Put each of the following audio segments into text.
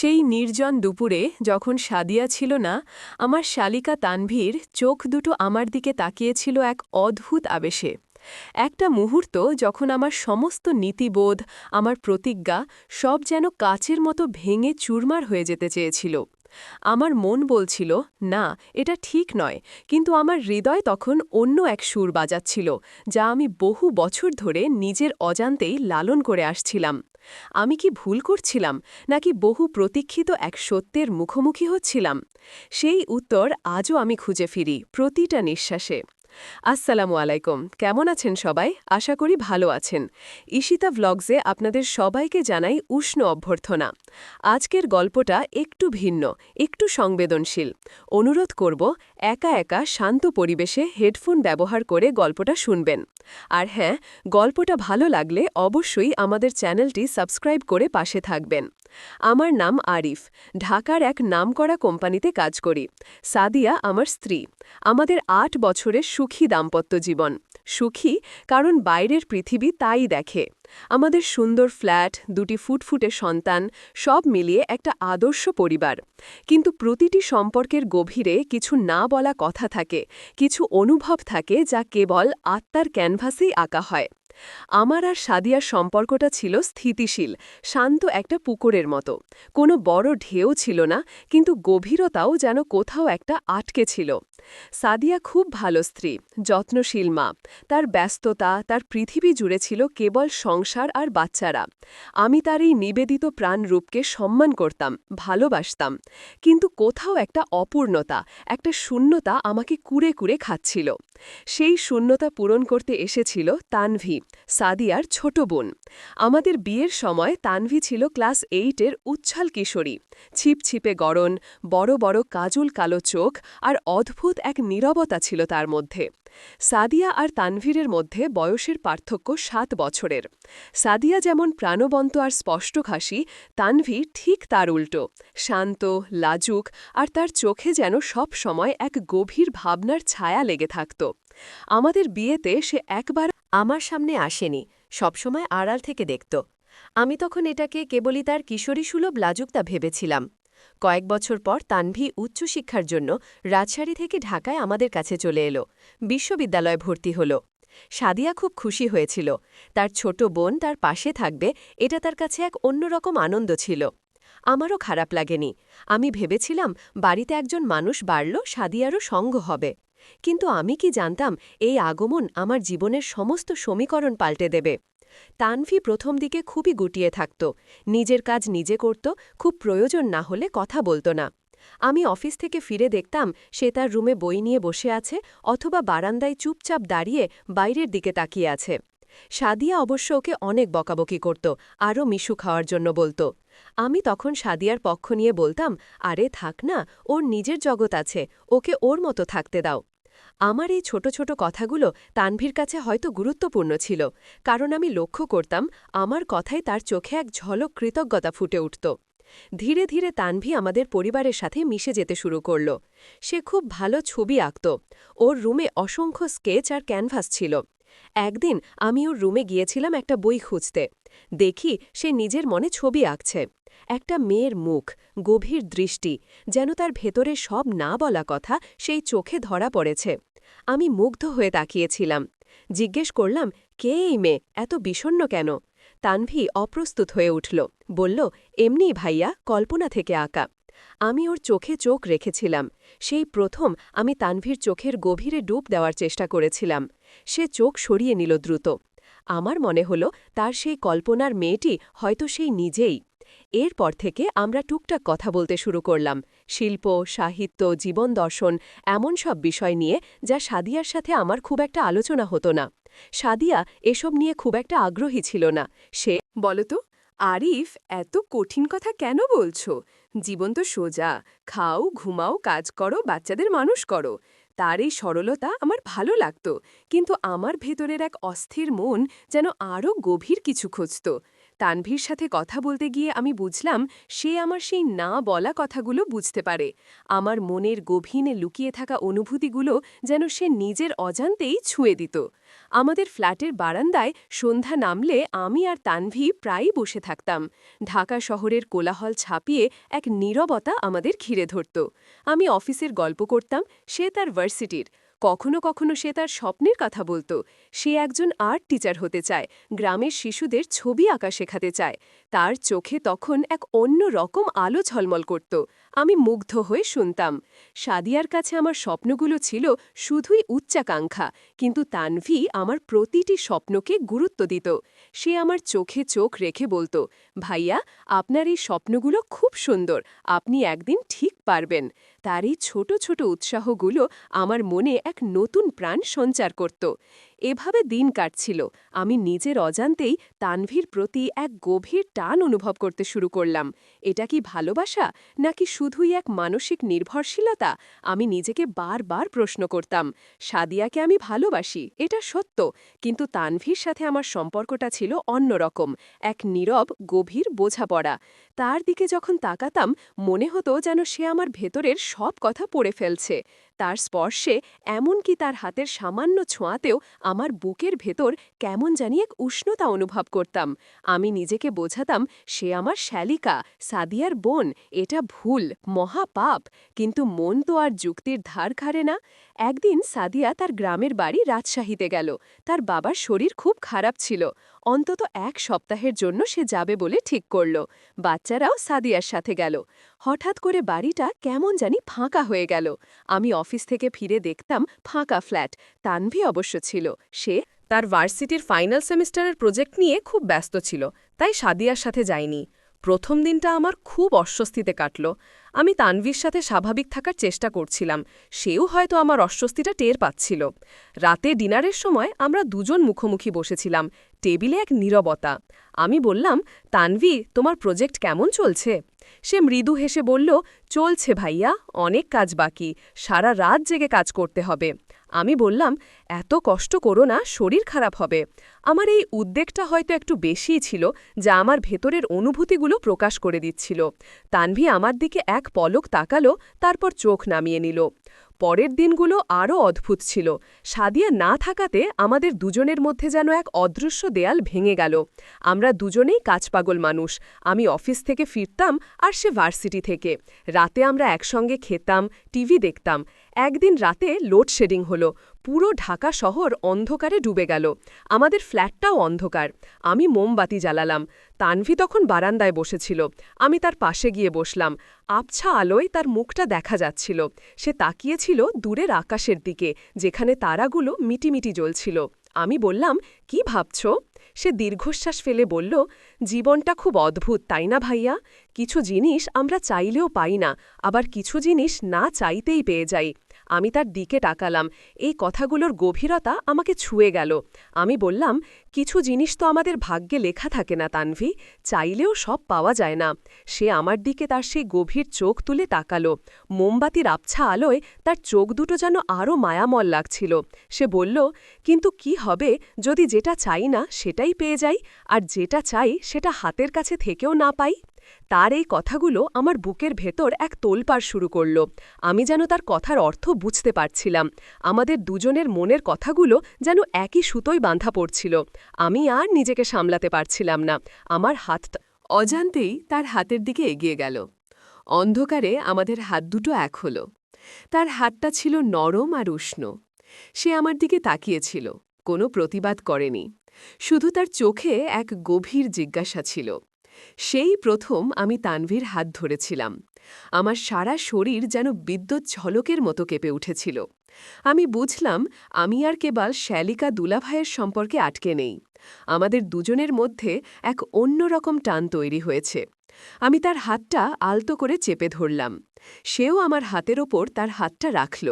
সেই নির্জন দুপুরে যখন সাদিয়া ছিল না, আমার শালিকা তানভীর চোখ দুটো আমার দিকে তাকিয়েছিল এক অদ্ভুত আবেশে। একটা মুহূর্ত যখন আমার সমস্ত নীতিবোধ, আমার প্রতিজ্ঞা সব যেন কাচের মতো ভেঙে চুরমার হয়ে যেতে চেয়েছিল। আমার মন বলছিল, না, এটা ঠিক নয়, কিন্তু আমার হৃদয় তখন অন্য এক সুর বাজাচ্ছিল, যা আমি বহু বছর ধরে নিজের অজান্তেই লালন করে আসছিলাম। আমি কি ভুল করছিলাম, নাকি বহু প্রতীক্ষিত এক সত্যের মুখোমুখি হচ্ছিলাম? সেই উত্তর আজও আমি খুঁজে ফিরি প্রতিটা নিঃশ্বাসে। আসসালামু আলাইকুম, কেমন আছেন সবাই? আশা করি ভালো আছেন। ঈশিতা ভ্লগসে আপনাদের সবাইকে জানাই উষ্ণ অভ্যর্থনা। আজকের গল্পটা একটু ভিন্ন, একটু সংবেদনশীল। অনুরোধ করব, একা একা শান্ত পরিবেশে হেডফোন ব্যবহার করে গল্পটা শুনবেন। আর হ্যাঁ, গল্পটা ভালো লাগলে অবশ্যই আমাদের চ্যানেলটি সাবস্ক্রাইব করে পাশে থাকবেন। আমার নাম আরিফ, ঢাকার এক নামকরা কোম্পানিতে কাজ করি। সাদিয়া আমার স্ত্রী। আমাদের ৮ বছরের সুখী দাম্পত্য জীবন। সুখী কারণ বাইরের পৃথিবী তাই দেখে। আমাদের সুন্দর ফ্ল্যাট, দুটি ফুটফুটে সন্তান, সব মিলিয়ে একটা আদর্শ পরিবার। কিন্তু প্রতিটি সম্পর্কের গভীরে কিছু না বলা কথা থাকে, কিছু অনুভব থাকে যা কেবল আত্মার ক্যানভাসেই আঁকা হয়। আমার আর সাদিয়ার সম্পর্কটা ছিল স্থিতিশীল, শান্ত একটা পুকুরের মতো। কোনো বড় ঢেউ ছিল না, কিন্তু গভীরতাও যেন কোথাও একটা আটকে ছিল। সাদিয়া খুব ভালো স্ত্রী, যত্নশীল মা। তার ব্যস্ততা, তার পৃথিবী জুড়ে ছিল কেবল সংসার আর বাচ্চারা। আমি তার এই নিবেদিত প্রাণরূপকে সম্মান করতাম, ভালোবাসতাম। কিন্তু কোথাও একটা অপূর্ণতা, একটা শূন্যতা আমাকে কুরে কুরে খাচ্ছিল। সেই শূন্যতা পূরণ করতে এসেছিল তানভি, সাদিয়ার ছোট বোন। আমাদের বিয়ের সময় তানভি ছিল ক্লাস 8-এর উচ্ছ্বাল কিশোরী। ছিপছিপে গড়ন, বড় বড় কাজল কালো চোখ আর অদ্ভুত এক নীরবতা ছিল তার মধ্যে। সাদিয়া আর তানভীরের মধ্যে বয়সের পার্থক্য 7 বছরের। সাদিয়া যেমন প্রাণবন্ত আর স্পষ্টভাষী, তানভি ঠিক তার উল্টো, শান্ত, লাজুক, আর তার চোখে যেন সব সময় এক গভীর ভাবনার ছায়া লেগে থাকত। আমাদের বিয়েতে সে একবার আমার সামনে আসেনি, সবসময় আড়াল থেকে দেখত। আমি তখন এটাকে কেবলই তার কিশোরীসুলভ লাজুকতা ভেবেছিলাম। কয়েক বছর পর তানভি উচ্চশিক্ষার জন্য রাজশাহী থেকে ঢাকায় আমাদের কাছে চলে এলো। বিশ্ববিদ্যালয়ে ভর্তি হল। সাদিয়া খুব খুশি হয়েছিল। তার ছোট বোন তার পাশে থাকবে, এটা তার কাছে এক অন্যরকম আনন্দ ছিল। আমারও খারাপ লাগেনি। আমি ভেবেছিলাম বাড়িতে একজন মানুষ বাড়ল, সাদিয়ারও সঙ্গ হবে। কিন্তু আমি কি জানতাম এই আগমন আমার জীবনের সমস্ত সমীকরণ পাল্টে দেবে। তানভি প্রথম দিকে খুবই গুটিয়ে থাকত, নিজের কাজ নিজে করত, খুব প্রয়োজন না হলে কথা বলত না। আমি অফিস থেকে ফিরে দেখতাম সে তার রুমে বই নিয়ে বসে আছে, অথবা বারান্দায় চুপচাপ দাঁড়িয়ে বাইরের দিকে তাকিয়ে আছে। সাদিয়া অবশ্য ওকে অনেক বকাবকি করত, আরও মিশু খাওয়ার জন্য বলত। আমি তখন সাদিয়ার পক্ষ নিয়ে বলতাম, আরে থাক না, ওর নিজের জগৎ আছে, ওকে ওর মতো থাকতে দাও। আমার এই ছোট ছোট কথাগুলো তানভীর কাছে হয়তো গুরুত্বপূর্ণ ছিল, কারণ আমি লক্ষ্য করতাম আমার কথায় তার চোখে এক ঝলক কৃতজ্ঞতা ফুটে উঠত। ধীরে ধীরে তানভি আমাদের পরিবারের সাথে মিশে যেতে শুরু করল। সে খুব ভালো ছবি আঁকত। ওর রুমে অসংখ্য স্কেচ আর ক্যানভাস ছিল। একদিন আমি ওর রুমে গিয়েছিলাম একটা বই খুঁজতে। দেখি সে নিজের মনে ছবি আঁকছে। একটা মেয়ের মুখ, গভীর দৃষ্টি, যেন তার ভেতরে সব না বলা কথা সেই চোখে ধরা পড়েছে। আমি মুগ্ধ হয়ে তাকিয়েছিলাম। জিজ্ঞেস করলাম, কে এই মেয়ে, এত বিষণ্ণ কেন? তানভি অপ্রস্তুত হয়ে উঠল, বলল, এমনি ভাইয়া, কল্পনা থেকে আঁকা। আমি ওর চোখে চোখ রেখেছিলাম। সেই প্রথম আমি তানভীর চোখের গভীরে ডুব দেওয়ার চেষ্টা করেছিলাম। সে চোখ সরিয়ে নিল দ্রুত। আমার মনে হল তার সেই কল্পনার মেয়েটি হয়তো সেই নিজেই। এরপর থেকে আমরা টুকটাক কথা বলতে শুরু করলাম, শিল্প, সাহিত্য, জীবন দর্শন, এমন সব বিষয় নিয়ে যা সাদিয়ার সাথে আমার খুব একটা আলোচনা হতো না। সাদিয়া এসব নিয়ে খুব একটা আগ্রহী ছিল না। সে বলতো, আরিফ, এত কঠিন কথা কেন বলছো? জীবন তো সোজা, খাও, ঘুমাও, কাজ করো, বাচ্চাদের মানুষ করো। তার এই সরলতা আমার ভালো লাগত, কিন্তু আমার ভেতরের এক অস্থির মন যেন আরও গভীর কিছু খুঁজত। তানভীর সাথে কথা বলতে গিয়ে আমি বুঝলাম সে আমার সেই না বলা কথাগুলো বুঝতে পারে। আমার মনের গভীরে লুকিয়ে থাকা অনুভূতিগুলো যেন সে নিজের অজান্তেই ছুঁয়ে দিত। আমাদের ফ্ল্যাটের বারান্দায় সন্ধ্যা নামলে আমি আর তানভি প্রায়ই বসে থাকতাম। ঢাকা শহরের কোলাহল ছাপিয়ে এক নীরবতা আমাদের ঘিরে ধরত। আমি অফিসের গল্প করতাম, সে তার ভার্সিটির। কখনো কখনো সে তার স্বপ্নের কথা বলত। সে একজন আর্ট টিচার হতে চায়, গ্রামের শিশুদের ছবি আঁকা শেখাতে চায়। তার চোখে তখন এক অন্য রকম আলো ঝলমল করত। আমি মুগ্ধ হয়ে শুনতাম। সাদিয়ার কাছে আমার স্বপ্নগুলো ছিল শুধুই উচ্চাকাঙ্ক্ষা, কিন্তু তানভি আমার প্রতিটি স্বপ্নকে গুরুত্ব দিত। সে আমার চোখে চোখ রেখে বলতো, ভাইয়া, আপনার এই স্বপ্নগুলো খুব সুন্দর, আপনি একদিন ঠিক পারবেন। তার এই ছোট ছোট উৎসাহগুলো আমার মনে এক নতুন প্রাণ সঞ্চার করত। এভাবে দিন কাটছিল। আমি নিজের অজান্তেই তানভীর প্রতি এক গভীর টান অনুভব করতে শুরু করলাম। এটা কি ভালোবাসা, নাকি শুধুই এক মানসিক নির্ভরশীলতা? আমি নিজেকে বারবার প্রশ্ন করতাম। সাদিয়াকে আমি ভালোবাসি, এটা সত্য, কিন্তু তানভীর সাথে আমার সম্পর্কটা ছিল অন্যরকম, এক নীরব গভীর বোঝাপড়া। তার দিকে যখন তাকাতাম মনে হতো যেন সে আমার ভেতরের সব কথা পড়ে ফেলছে। তার স্পর্শে, এমনকি তার হাতের সামান্য ছোঁয়াতেও আমার বুকের ভেতর কেমন জানি এক উষ্ণতা অনুভব করতাম। আমি নিজেকে বোঝাতাম, সে আমার শ্যালিকা, সাদিয়ার বোন, এটা ভুল, মহাপাপ। কিন্তু মন তো আর যুক্তির ধার খাড়ে না। একদিন সাদিয়া তার গ্রামের বাড়ি রাজশাহীতে গেল। তার বাবার শরীর খুব খারাপ ছিল। অন্তত এক সপ্তাহের জন্য সে যাবে বলে ঠিক করল। বাচ্চারাও সাদিয়ার সাথে গেল। হঠাৎ করে বাড়িটা কেমন জানি ফাঁকা হয়ে গেল। আমি অফিস থেকে ফিরে দেখতাম ফাঁকা ফ্ল্যাট। তানভি অবশ্য ছিল। সে তার ভার্সিটির ফাইনাল সেমিস্টারের প্রজেক্ট নিয়ে খুব ব্যস্ত ছিল, তাই সাদিয়ার সাথে যায়নি। প্রথম দিনটা আমার খুব অস্বস্তিতে কাটল। আমি তানভীর সাথে স্বাভাবিক থাকার চেষ্টা করছিলাম, সেও হয়তো আমার অস্বস্তিটা টের পাচ্ছিল। রাতে ডিনারের সময় আমরা দুজন মুখোমুখি বসেছিলাম, টেবিলে এক নীরবতা। আমি বললাম, তানভি, তোমার প্রজেক্ট কেমন চলছে? সে মৃদু হেসে বলল, চলছে ভাইয়া, অনেক কাজ বাকি, সারা রাত জেগে কাজ করতে হবে। আমি বললাম, এত কষ্ট করো না, শরীর খারাপ হবে। আমার এই উদ্বেগটা হয়তো একটু বেশিই ছিল, যা আমার ভেতরের অনুভূতিগুলো প্রকাশ করে দিচ্ছিল। তানভি আমার দিকে এক পলক তাকালো, তারপর চোখ নামিয়ে নিল। পরের দিনগুলো আরও অদ্ভুত ছিল। সাদিয়া না থাকাতে আমাদের দুজনের মধ্যে যেন এক অদৃশ্য দেয়াল ভেঙে গেল। আমরা দুজনেই কাজপাগল মানুষ। আমি অফিস থেকে ফিরতাম আর সে ভার্সিটি থেকে। রাতে আমরা একসঙ্গে খেতাম, টিভি দেখতাম। একদিন রাতে লোডশেডিং হলো। পুরো ঢাকা শহর অন্ধকারে ডুবে গেল। আমাদের ফ্ল্যাটটাও অন্ধকার। আমি মোমবাতি জ্বালালাম। তানভি তখন বারান্দায় বসেছিল। আমি তার পাশে গিয়ে বসলাম। আবছা আলোয় তার মুখটা দেখা যাচ্ছিল। সে তাকিয়েছিল দূরের আকাশের দিকে, যেখানে তারাগুলো মিটিমিটি জ্বলছিল। আমি বললাম, কি ভাবছ? সে দীর্ঘশ্বাস ফেলে বলল, জীবনটা খুব অদ্ভুত, তাই না ভাইয়া? কিছু জিনিস আমরা চাইলেও পাই না, আবার কিছু জিনিস না চাইতেই পেয়ে যাই। আমি তার দিকে তাকালাম। এই কথাগুলোর গভীরতা আমাকে ছুঁয়ে গেল। আমি বললাম, কিছু জিনিস তো আমাদের ভাগ্যে লেখা থাকে না তানভি, চাইলেও সব পাওয়া যায় না। সে আমার দিকে তার সেই গভীর চোখ তুলে তাকালো। মোমবাতির আবছা আলোয় তার চোখ দুটো যেন আরও মায়ামল লাগছিল। সে বলল, কিন্তু কি হবে যদি যেটা চাই না সেটাই পেয়ে যাই, আর যেটা চাই সেটা হাতের কাছে থেকেও না পাই? তার এই কথাগুলো আমার বুকের ভেতর এক তোলপাড় শুরু করল। আমি যেন তার কথার অর্থ বুঝতে পারছিলাম। আমাদের দুজনের মনের কথাগুলো যেন একই সুতোয় বাঁধা পড়ছিল। আমি আর নিজেকে সামলাতে পারছিলাম না। আমার হাতটা অজান্তেই তার হাতের দিকে এগিয়ে গেল। অন্ধকারে আমাদের হাত দুটো এক হল। তার হাতটা ছিল নরম আর উষ্ণ। সে আমার দিকে তাকিয়েছিল, কোনো প্রতিবাদ করেনি। শুধু তার চোখে এক গভীর জিজ্ঞাসা ছিল। সেই প্রথম আমি তানভীর হাত ধরেছিলাম। আমার সারা শরীর যেন বিদ্যুৎ ঝলকের মতো কেঁপে উঠেছিল। আমি বুঝলাম, আমি আর কেবল শ্যালিকা দুলাভাইয়ের সম্পর্কে আটকে নেই। আমাদের দুজনের মধ্যে এক অন্যরকম টান তৈরি হয়েছে। আমি তার হাতটা আলতো করে চেপে ধরলাম। সেও আমার হাতের ওপর তার হাতটা রাখল।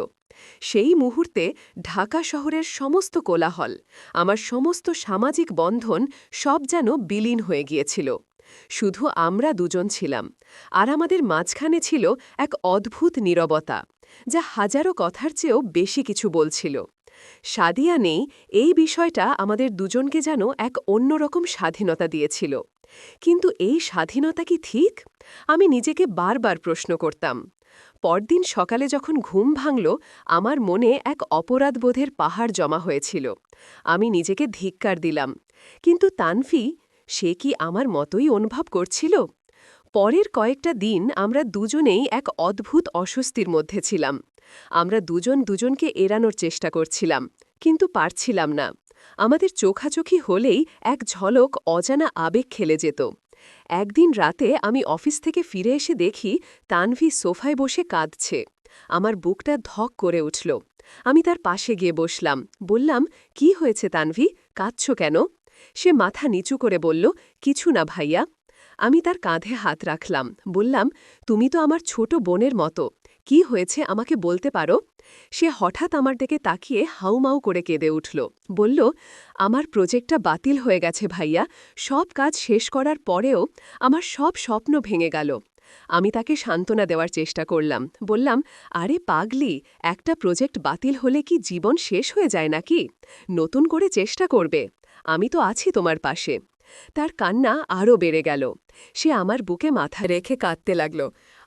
সেই মুহূর্তে ঢাকা শহরের সমস্ত কোলাহল, আমার সমস্ত সামাজিক বন্ধন, সব যেন বিলীন হয়ে গিয়েছিল। শুধু আমরা দুজন ছিলাম, আর আমাদের মাঝখানে ছিল এক অদ্ভুত নীরবতা, যা হাজারো কথার চেয়েও বেশি কিছু বলছিল। সাদিয়া নেই, এই বিষয়টা আমাদের দুজনকে যেন এক অন্যরকম স্বাধীনতা দিয়েছিল। কিন্তু এই স্বাধীনতা কি ঠিক? আমি নিজেকে বারবার প্রশ্ন করতাম। পরদিন সকালে যখন ঘুম ভাঙল, আমার মনে এক অপরাধবোধের পাহাড় জমা হয়েছিল। আমি নিজেকে ধিক্কার দিলাম। কিন্তু তানভি, সে কি আমার মতোই অনুভব করছিল? পরের কয়েকটা দিন আমরা দুজনেই এক অদ্ভুত অস্বস্তির মধ্যে ছিলাম। আমরা দুজন দুজনকে এড়ানোর চেষ্টা করছিলাম, কিন্তু পারছিলাম না। আমাদের চোখাচোখি হলেই এক ঝলক অজানা আবেগ খেলে যেত। একদিন রাতে আমি অফিস থেকে ফিরে এসে দেখি তানভি সোফায় বসে কাঁদছে। আমার বুকটা ধক করে উঠল। আমি তার পাশে গিয়ে বসলাম। বললাম, কি হয়েছে তানভি, কাঁদছ কেন? সে মাথা নিচু করে বলল, কিছু না ভাইয়া। আমি তার কাঁধে হাত রাখলাম। বললাম, তুমি তো আমার ছোট বোনের মতো। কি হয়েছে আমাকে বলতে পারো? সে হঠাৎ আমার দিকে তাকিয়ে হাউমাউ করে কেঁদে উঠল। বলল, আমার প্রজেক্টটা বাতিল হয়ে গেছে ভাইয়া। সব কাজ শেষ করার পরেও আমার সব স্বপ্ন ভেঙে গেল। আমি তাকে সান্ত্বনা দেওয়ার চেষ্টা করলাম। বললাম, আরে পাগলি, একটা প্রজেক্ট বাতিল হলে কি জীবন শেষ হয়ে যায় নাকি? নতুন করে চেষ্টা করবে। আমি তো আছি তোমার পাশে। তার কান্না আরও বেড়ে গেল। সে আমার বুকে মাথা রেখে কাঁদতে লাগল।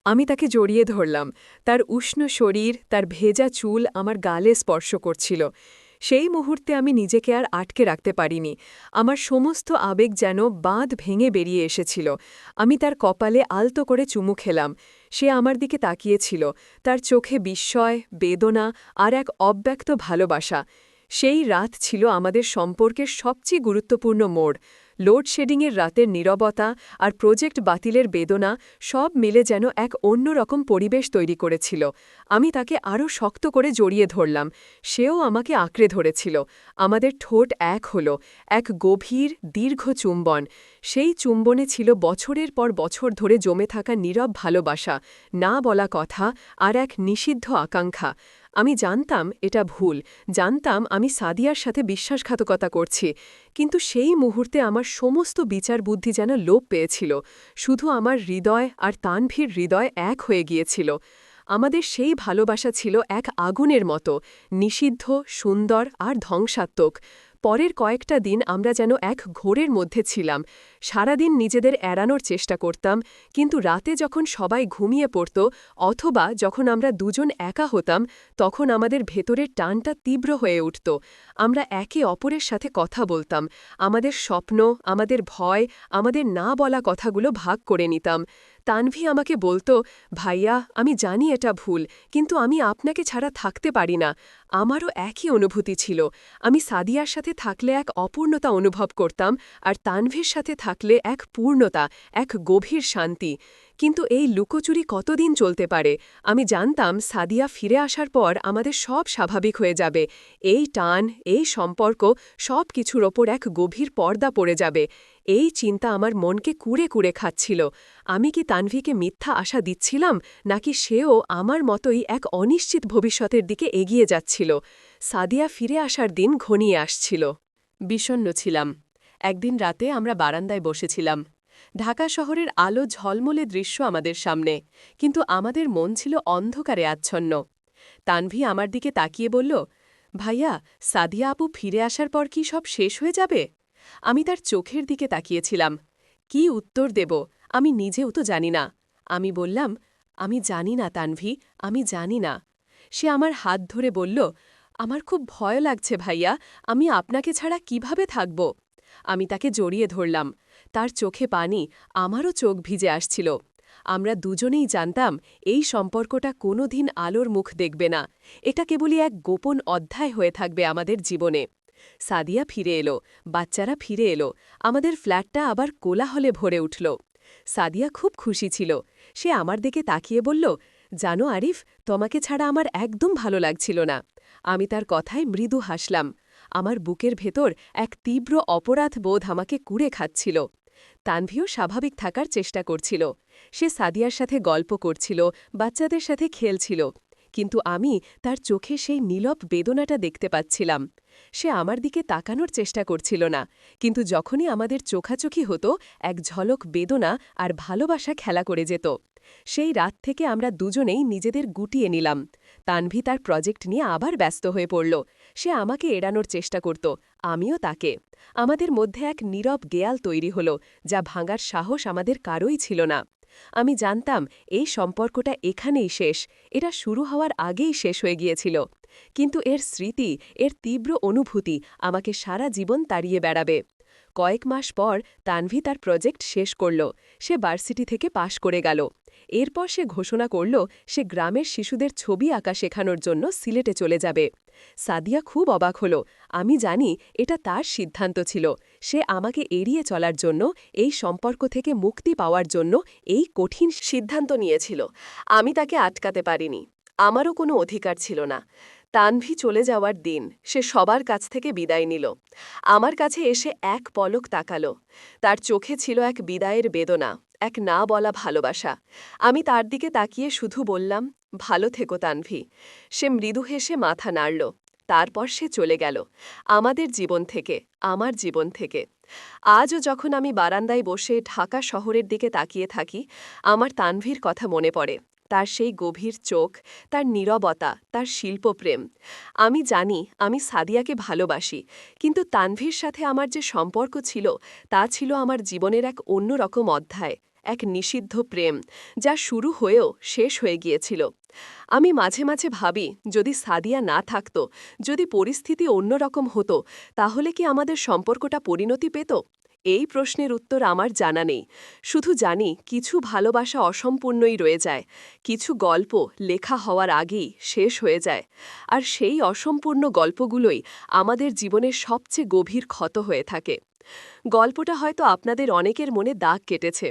আমি তাকে জড়িয়ে ধরলাম। তার উষ্ণ শরীর, তার ভেজা চুল আমার গালে স্পর্শ করছিল। সেই মুহূর্তে আমি নিজেকে আর আটকে রাখতে পারিনি। আমার সমস্ত আবেগ যেন বাঁধ ভেঙে বেরিয়ে এসেছিল। আমি তার কপালে আলতো করে চুমু খেলাম। সে আমার দিকে তাকিয়েছিল, তার চোখে বিস্ময়, বেদনা আর এক অব্যক্ত ভালোবাসা। সেই রাত ছিল আমাদের সম্পর্কের সবচেয়ে গুরুত্বপূর্ণ মোড়। লোডশেডিংয়ের রাতের নীরবতা আর প্রজেক্ট বাতিলের বেদনা সব মিলে যেন এক অন্যরকম পরিবেশ তৈরি করেছিল। আমি তাকে আরও শক্ত করে জড়িয়ে ধরলাম। সেও আমাকে আঁকড়ে ধরেছিল। আমাদের ঠোঁট এক হল, এক গভীর, দীর্ঘ চুম্বন। সেই চুম্বনে ছিল বছরের পর বছর ধরে জমে থাকা নীরব ভালোবাসা, না বলা কথা আর এক নিষিদ্ধ আকাঙ্ক্ষা। আমি জানতাম এটা ভুল, জানতাম আমি সাদিয়ার সাথে বিশ্বাসঘাতকতা করছি। কিন্তু সেই মুহূর্তে আমার সমস্ত বিচার বুদ্ধি যেন লোপ পেয়েছিল। শুধু আমার হৃদয় আর তানভীর হৃদয় এক হয়ে গিয়েছিল। আমাদের সেই ভালোবাসা ছিল এক আগুনের মতো, নিষিদ্ধ, সুন্দর আর ধ্বংসাত্মক। পরের কয়েকটা দিন আমরা যেন এক ঘোরের মধ্যে ছিলাম। সারাদিন নিজেদের এড়ানোর চেষ্টা করতাম, কিন্তু রাতে যখন সবাই ঘুমিয়ে পড়ত অথবা যখন আমরা দুজন একা হতাম, তখন আমাদের ভেতরের টানটা তীব্র হয়ে উঠত। আমরা একে অপরের সাথে কথা বলতাম, আমাদের স্বপ্ন, আমাদের ভয়, আমাদের না বলা কথাগুলো ভাগ করে নিতাম। তানভি আমাকে বলতো, ভাইয়া, আমি জানি এটা ভুল, কিন্তু আমি আপনাকে ছাড়া থাকতে পারি না। আমারও একই অনুভূতি ছিল। আমি সাদিয়ার সাথে থাকলে এক অপূর্ণতা অনুভব করতাম, আর তানভীর সাথে থাকলে এক পূর্ণতা, এক গভীর শান্তি। কিন্তু এই লুকোচুরি কতদিন চলতে পারে? আমি জানতাম সাদিয়া ফিরে আসার পর আমাদের সব স্বাভাবিক হয়ে যাবে। এই টান, এই সম্পর্ক, সব কিছুর ওপর এক গভীর পর্দা পড়ে যাবে। এই চিন্তা আমার মনকে কুড়ে কুড়ে খাচ্ছিল। আমি কি তানভীকে মিথ্যা আশা দিচ্ছিলাম, নাকি সেও আমার মতোই এক অনিশ্চিত ভবিষ্যতের দিকে এগিয়ে যাচ্ছিল? সাদিয়া ফিরে আসার দিন ঘনিয়ে আসছিল। বিষণ্ণ ছিলাম। একদিন রাতে আমরা বারান্দায় বসেছিলাম। ঢাকা শহরের আলো ঝলমলে দৃশ্য আমাদের সামনে, কিন্তু আমাদের মন ছিল অন্ধকারে আচ্ছন্ন। তানভী আমার দিকে তাকিয়ে বলল, ভাইয়া, সাদিয়া আপু ফিরে আসার পর কি সব শেষ হয়ে যাবে? আমি তার চোখের দিকে তাকিয়েছিলাম। কি উত্তর দেব আমি নিজেও তো জানি না। আমি বললাম, আমি জানি না তানভী, আমি জানি না। সে আমার হাত ধরে বলল, আমার খুব ভয় লাগছে ভাইয়া, আমি আপনাকে ছাড়া কিভাবে থাকব? আমি তাকে জড়িয়ে ধরলাম। তার চোখে পানি, আমারও চোখ ভিজে আসছিল। আমরা দুজনেই জানতাম এই সম্পর্কটা কোনোদিন আলোর মুখ দেখবে না। এটা কেবলই এক গোপন অধ্যায় হয়ে থাকবে আমাদের জীবনে। সাদিয়া ফিরে এলো, বাচ্চারা ফিরে এলো, আমাদের ফ্ল্যাটটা আবার কোলাহলে ভরে উঠল। সাদিয়া খুব খুশি ছিল। সে আমার দিকে তাকিয়ে বলল, জানো আরিফ, তোমাকে ছাড়া আমার একদম ভালো লাগছিল না। আমি তার কথায় মৃদু হাসলাম। আমার বুকের ভেতর এক তীব্র অপরাধ বোধ আমাকে কুড়ে খাচ্ছিল। তানভীও স্বাভাবিক থাকার চেষ্টা করছিল। সে সাদিয়ার সাথে গল্প করছিল, বাচ্চাদের সাথে খেলছিল। কিন্তু আমি তার চোখে সেই নীরব বেদনাটা দেখতে পাচ্ছিলাম। সে আমার দিকে তাকানোর চেষ্টা করছিল না, কিন্তু যখনই আমাদের চোখাচোখি হতো, এক ঝলক বেদনা আর ভালোবাসা খেলা করে যেত। সেই রাত থেকে আমরা দুজনেই নিজেদের গুটিয়ে নিলাম। তানভী তার প্রজেক্ট নিয়ে আবার ব্যস্ত হয়ে পড়ল। সে আমাকে এড়ানোর চেষ্টা করত, আমিও তাকে। আমাদের মধ্যে এক নীরব দেয়াল তৈরি হল, যা ভাঙার সাহস আমাদের কারোই ছিল না। আমি জানতাম এই সম্পর্কটা এখানেই শেষ, এটা শুরু হওয়ার আগেই শেষ হয়ে গিয়েছিল। কিন্তু এর স্মৃতি, এর তীব্র অনুভূতি আমাকে সারা জীবন তাড়িয়ে বেড়াবে। কয়েক মাস পর তানভি তার প্রজেক্ট শেষ করল, সে ভার্সিটি থেকে পাশ করে গেল। এরপর সে ঘোষণা করল সে গ্রামের শিশুদের ছবি আঁকা শেখানোর জন্য সিলেটে চলে যাবে। সাদিয়া খুব অবাক হল। আমি জানি এটা তার সিদ্ধান্ত ছিল, সে আমাকে এড়িয়ে চলার জন্য, এই সম্পর্ক থেকে মুক্তি পাওয়ার জন্য এই কঠিন সিদ্ধান্ত নিয়েছিল। আমি তাকে আটকাতে পারিনি, আমারও কোনো অধিকার ছিল না। তানভি চলে যাওয়ার দিন সে সবার কাছ থেকে বিদায় নিল। আমার কাছে এসে এক পলক তাকালো। তার চোখে ছিল এক বিদায়ের বেদনা, এক না বলা ভালোবাসা। আমি তার দিকে তাকিয়ে শুধু বললাম, ভালো থেকো তানভি। সে মৃদু হেসে মাথা নাড়ল। তারপর সে চলে গেল, আমাদের জীবন থেকে, আমার জীবন থেকে। আজও যখন আমি বারান্দায় বসে ঢাকা শহরের দিকে তাকিয়ে থাকি, আমার তানভীর কথা মনে পড়ে। তার সেই গভীর চোখ, তার নীরবতা, তার শিল্পপ্রেম। আমি জানি আমি সাদিয়াকে ভালোবাসি, কিন্তু তানভীর সাথে আমার যে সম্পর্ক ছিল তা ছিল আমার জীবনের এক অন্যরকম অধ্যায়, এক নিষিদ্ধ প্রেম, যা শুরু হয়েও শেষ হয়ে গিয়েছিল। আমি মাঝে মাঝে ভাবি, যদি সাদিয়া না থাকত, যদি পরিস্থিতি অন্যরকম হতো, তাহলে কি আমাদের সম্পর্কটা পরিণতি পেত? এই প্রশ্নের উত্তর আমার জানা নেই। শুধু জানি কিছু ভালোবাসা অসম্পূর্ণই রয়ে যায়, কিছু গল্প লেখা হওয়ার আগেই শেষ হয়ে যায়। আর সেই অসম্পূর্ণ গল্পগুলোই আমাদের জীবনের সবচেয়ে গভীর ক্ষত হয়ে থাকে। গল্পটা হয়তো আপনাদের অনেকের মনে দাগ কেটেছে।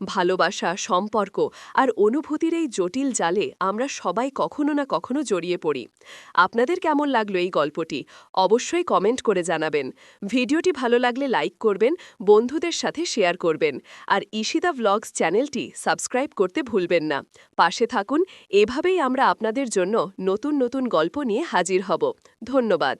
ভালোবাসা, সম্পর্ক আর অনুভূতির এই জটিল জালে আমরা সবাই কখনো না কখনো জড়িয়ে পড়ি। আপনাদের কেমন লাগলো এই গল্পটি? অবশ্যই কমেন্ট করে জানাবেন। ভিডিওটি ভালো লাগলে লাইক করবেন, বন্ধুদের সাথে শেয়ার করবেন। আর ঈশিতা ভ্লগস চ্যানেলটি সাবস্ক্রাইব করতে ভুলবেন না। পাশে থাকুন, এভাবেই আমরা আপনাদের জন্য নতুন নতুন গল্প নিয়ে হাজির হব। ধন্যবাদ।